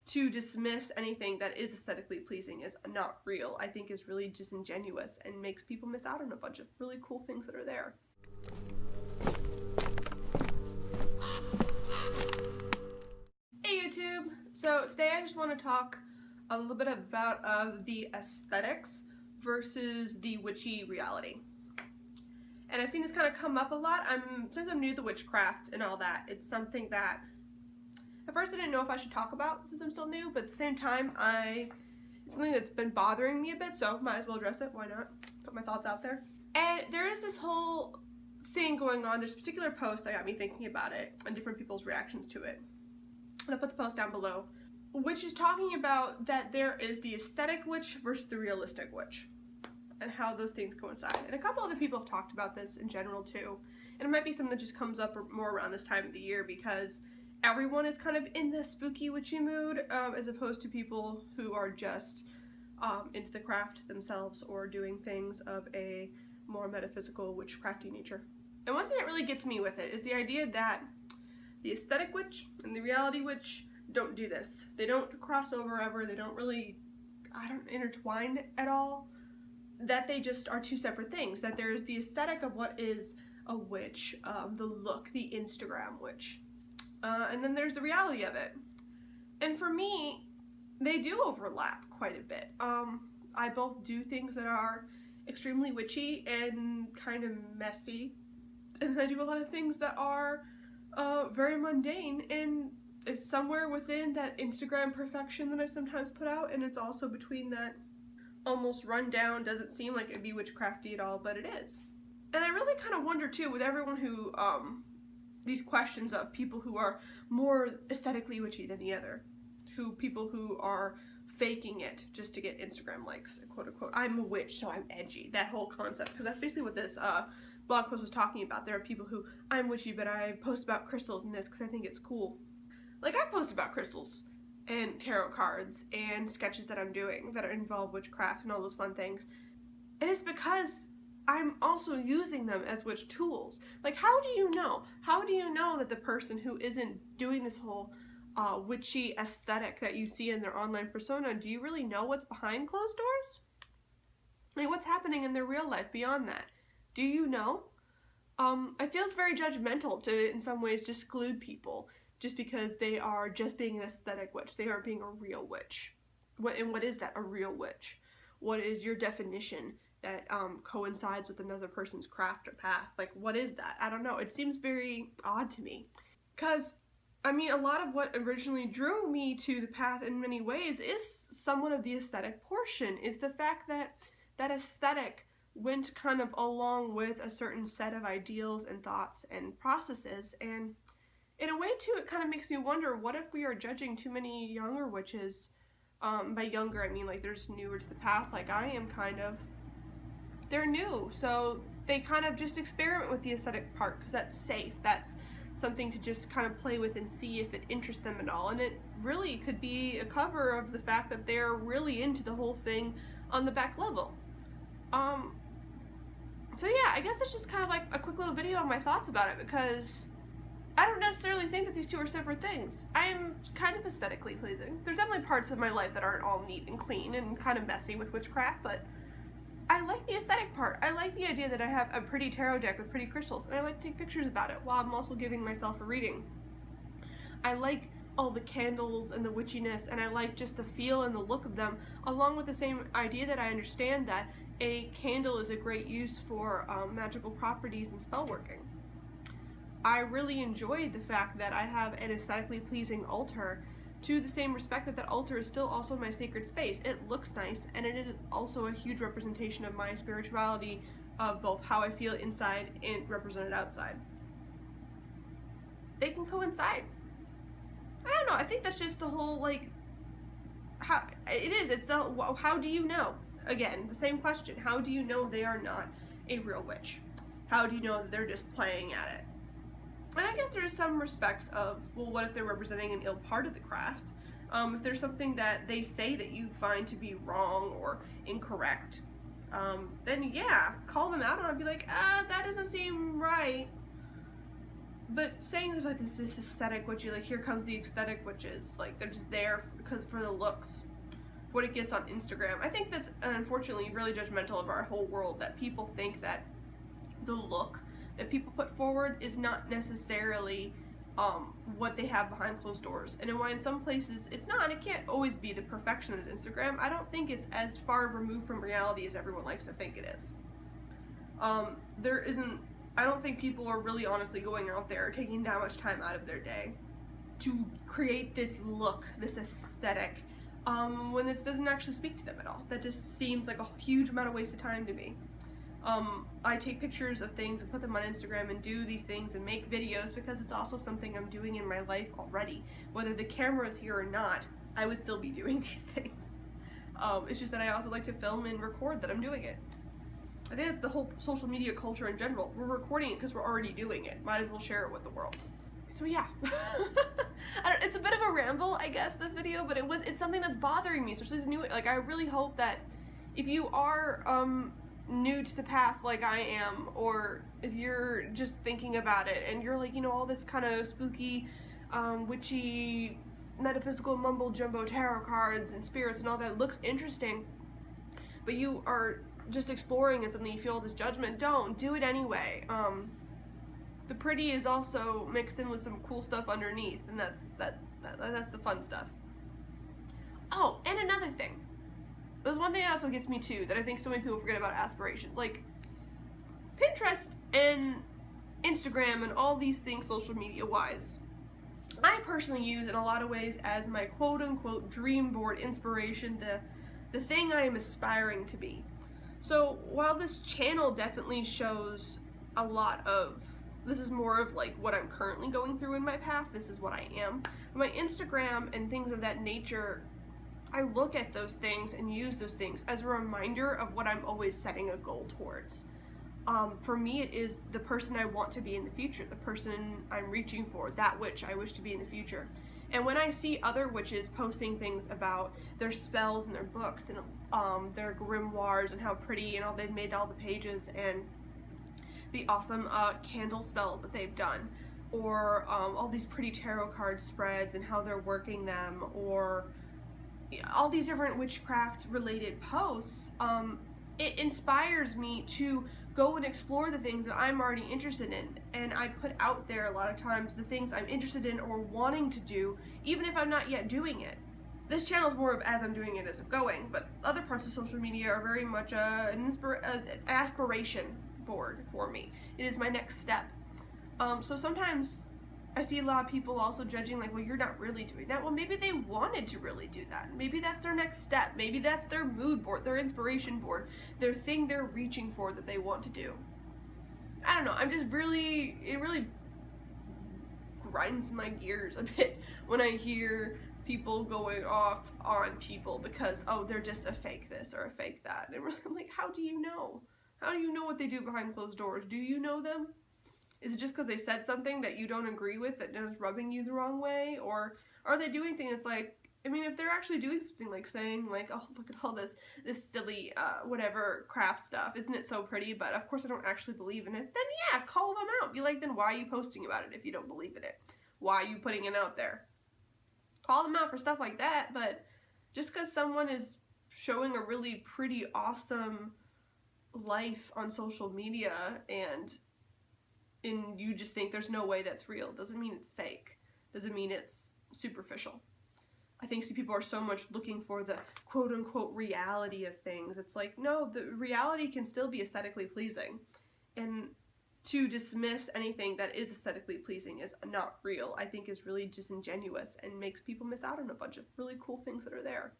to dismiss anything that is aesthetically pleasing as not real, I think is really disingenuous and makes people miss out on a bunch of really cool things that are there. Hey YouTube! So today I just want to talk a little bit about the aesthetics versus the witchy reality. And I've seen this kind of come up a lot. Since I'm new to witchcraft and all that, it's something that at first I didn't know if I should talk about since I'm still new, but at the same time it's something that's been bothering me a bit, so might as well address it. Why not? Put my thoughts out there. And there is this whole thing going on. There's a particular post that got me thinking about it and different people's reactions to it. And I'll put the post down below, which is talking about that there is the aesthetic witch versus the realistic witch and how those things coincide. And a couple other people have talked about this in general too. And it might be something that just comes up more around this time of the year because everyone is kind of in the spooky witchy mood as opposed to people who are just into the craft themselves or doing things of a more metaphysical witchcrafty nature. And one thing that really gets me with it is the idea that the aesthetic witch and the reality witch don't do this. They don't cross over ever. They don't really, intertwine at all. That they just are two separate things. That there's the aesthetic of what is a witch, the look, the Instagram witch. And then there's the reality of it. And for me, they do overlap quite a bit. I both do things that are extremely witchy and kind of messy. And then I do a lot of things that are very mundane, and it's somewhere within that Instagram perfection that I sometimes put out, and it's also between that almost run down, doesn't seem like it'd be witchcrafty at all, but it is. And I really kind of wonder too, with everyone who, these questions of people who are more aesthetically witchy than the other, people who are faking it just to get Instagram likes, quote unquote, I'm a witch so I'm edgy, that whole concept, because that's basically what this blog post was talking about. There are people who, I'm witchy but I post about crystals and this because I think it's cool. Like, I post about crystals and tarot cards and sketches that I'm doing that involve witchcraft and all those fun things, and it's because I'm also using them as witch tools. Like, how do you know? How do you know that the person who isn't doing this whole witchy aesthetic that you see in their online persona, do you really know what's behind closed doors? Like, what's happening in their real life beyond that? Do you know? I feel it's very judgmental to, in some ways, just exclude people just because they are just being an aesthetic witch. They aren't being a real witch. What is that, a real witch? What is your definition that coincides with another person's craft or path? Like, what is that? I don't know. It seems very odd to me. Because, I mean, a lot of what originally drew me to the path in many ways is somewhat of the aesthetic portion, is the fact that that aesthetic went kind of along with a certain set of ideals and thoughts and processes. And in a way, too, it kind of makes me wonder, what if we are judging too many younger witches? By younger, I mean, like, they're just newer to the path, like I am kind of. They're new, so they kind of just experiment with the aesthetic part because that's safe. That's something to just kind of play with and see if it interests them at all. And it really could be a cover of the fact that they're really into the whole thing on the back level. So yeah, I guess it's just kind of like a quick little video on my thoughts about it, because I don't necessarily think that these two are separate things. I am kind of aesthetically pleasing. There's definitely parts of my life that aren't all neat and clean and kind of messy with witchcraft, but I like the aesthetic part. I like the idea that I have a pretty tarot deck with pretty crystals, and I like to take pictures about it while I'm also giving myself a reading. I like all the candles and the witchiness, and I like just the feel and the look of them, along with the same idea that I understand that a candle is a great use for magical properties and spell working. I really enjoyed the fact that I have an aesthetically pleasing altar, to the same respect that that altar is still also my sacred space. It looks nice, and it is also a huge representation of my spirituality, of both how I feel inside and represented outside. They can coincide. I don't know, I think that's just the whole, like, how it is, it's the, how do you know? Again, the same question, how do you know they are not a real witch? How do you know that they're just playing at it? And I guess there's some respects of, well, what if they're representing an ill part of the craft? If there's something that they say that you find to be wrong or incorrect, then yeah, call them out and I'll be like, that doesn't seem right. but saying there's like this aesthetic witchy, like here comes the aesthetic witches, like they're just there because for the looks, what it gets on Instagram. I think that's unfortunately really judgmental of our whole world, that people think that the look that people put forward is not necessarily what they have behind closed doors. And why in some places it's not, it can't always be the perfection as Instagram. I don't think it's as far removed from reality as everyone likes to think it is. There isn't, I don't think people are really honestly going out there taking that much time out of their day to create this look, this aesthetic, when this doesn't actually speak to them at all. That just seems like a huge amount of wasted time to me. I take pictures of things and put them on Instagram and do these things and make videos because it's also something I'm doing in my life already. Whether the camera is here or not, I would still be doing these things. It's just that I also like to film and record that I'm doing it. I think that's the whole social media culture in general. We're recording it because we're already doing it. Might as well share it with the world. So yeah, it's a bit of a ramble, I guess, this video, but it's something that's bothering me, especially as new. Like, I really hope that if you are new to the path like I am, or if you're just thinking about it and you're like, you know, all this kind of spooky, witchy, metaphysical mumbo jumbo tarot cards and spirits and all that looks interesting, but you are just exploring and something you feel this judgment, don't do it anyway. The pretty is also mixed in with some cool stuff underneath, and that's the fun stuff. Oh, and another thing. There's one thing that also gets me too, that I think so many people forget about aspirations. Like, Pinterest and Instagram and all these things social media wise, I personally use in a lot of ways as my quote unquote dream board inspiration, the thing I am aspiring to be. So while this channel definitely shows a lot of, this is more of like what I'm currently going through in my path, this is what I am. My Instagram and things of that nature, I look at those things and use those things as a reminder of what I'm always setting a goal towards. For me, it is the person I want to be in the future, the person I'm reaching for, that witch I wish to be in the future. And when I see other witches posting things about their spells and their books and their grimoires and how pretty and all they've made all the pages and the awesome candle spells that they've done, or all these pretty tarot card spreads and how they're working them, or all these different witchcraft related posts, it inspires me to go and explore the things that I'm already interested in. And I put out there a lot of times the things I'm interested in or wanting to do, even if I'm not yet doing it. This channel is more of as I'm doing it as I'm going, but other parts of social media are very much an aspiration board for me. It is my next step. So sometimes I see a lot of people also judging, like, well, you're not really doing that. Well, maybe they wanted to really do that. Maybe that's their next step. Maybe that's their mood board, their inspiration board, their thing they're reaching for that they want to do. I don't know. I'm just really, it really grinds my gears a bit when I hear people going off on people because, oh, they're just a fake this or a fake that. And I'm like, how do you know? How do you know what they do behind closed doors? Do you know them? Is it just because they said something that you don't agree with that is rubbing you the wrong way? Or are they doing things like, I mean, if they're actually doing something like saying like, oh, look at all this silly, whatever craft stuff. Isn't it so pretty? But of course I don't actually believe in it. Then yeah, call them out. Be like, then why are you posting about it if you don't believe in it? Why are you putting it out there? Call them out for stuff like that. But just because someone is showing a really pretty awesome life on social media and you just think there's no way that's real, doesn't mean it's fake, doesn't mean it's superficial. I think people are so much looking for the quote-unquote reality of things. It's like, no, the reality can still be aesthetically pleasing, and to dismiss anything that is aesthetically pleasing as not real, I think is really disingenuous and makes people miss out on a bunch of really cool things that are there.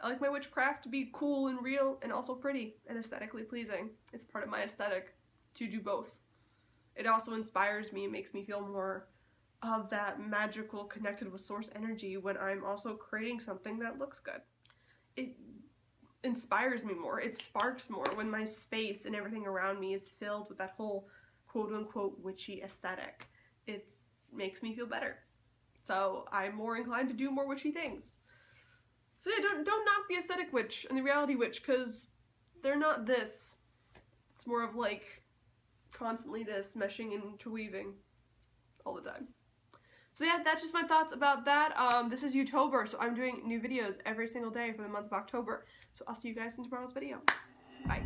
I like my witchcraft to be cool and real and also pretty and aesthetically pleasing. It's part of my aesthetic to do both. It also inspires me and makes me feel more of that magical connected with source energy when I'm also creating something that looks good. It inspires me more. It sparks more when my space and everything around me is filled with that whole quote-unquote witchy aesthetic. It makes me feel better. So I'm more inclined to do more witchy things. So yeah, don't knock the aesthetic witch and the reality witch, because they're not this. It's more of like constantly this meshing and interweaving. all the time. So yeah, that's just my thoughts about that. This is Youtober, so I'm doing new videos every single day for the month of October. So I'll see you guys in tomorrow's video. Bye.